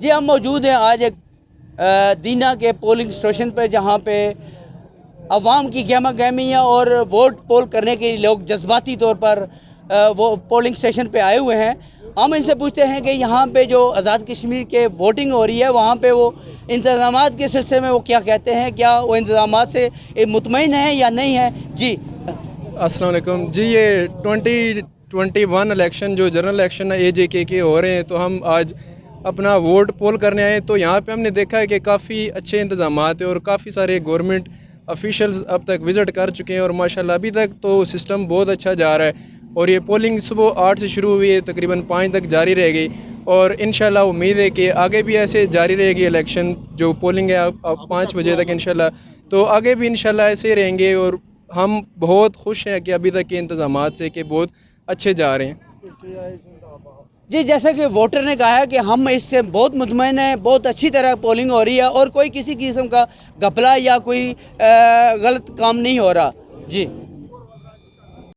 جی ہم موجود ہیں آج ایک دینا کے پولنگ اسٹیشن پہ، جہاں پہ عوام کی گہما گہمیاں اور ووٹ پول کرنے کے لوگ جذباتی طور پر وہ پولنگ اسٹیشن پہ آئے ہوئے ہیں۔ ہم ان سے پوچھتے ہیں کہ یہاں پہ جو آزاد کشمیر کے ووٹنگ ہو رہی ہے، وہاں پہ وہ انتظامات کے سلسلے میں وہ کیا کہتے ہیں، کیا وہ انتظامات سے مطمئن ہیں یا نہیں ہیں؟ جی السلام علیکم جی، یہ 2021 الیکشن جو جنرل الیکشن AJK کے ہو رہے ہیں، تو ہم آج اپنا ووٹ پول کرنے آئے، تو یہاں پہ ہم نے دیکھا ہے کہ کافی اچھے انتظامات ہیں اور کافی سارے گورنمنٹ آفیشلز اب تک وزٹ کر چکے ہیں، اور ماشاءاللہ ابھی تک تو سسٹم بہت اچھا جا رہا ہے۔ اور یہ پولنگ صبح 8 سے شروع ہوئی ہے، تقریباً 5 تک جاری رہے گی، اور انشاءاللہ امید ہے کہ آگے بھی ایسے جاری رہے گی الیکشن جو پولنگ ہے اب 5 بجے تک انشاءاللہ، تو آگے بھی انشاءاللہ ایسے ہی رہیں گے، اور ہم بہت خوش ہیں کہ ابھی تک کے انتظامات سے کہ بہت اچھے جا رہے ہیں۔ جی جیسا کہ ووٹر نے کہا ہے کہ ہم اس سے بہت مطمئن ہیں، بہت اچھی طرح پولنگ ہو رہی ہے اور کوئی کسی قسم کا گھپلا یا کوئی غلط کام نہیں ہو رہا۔ جی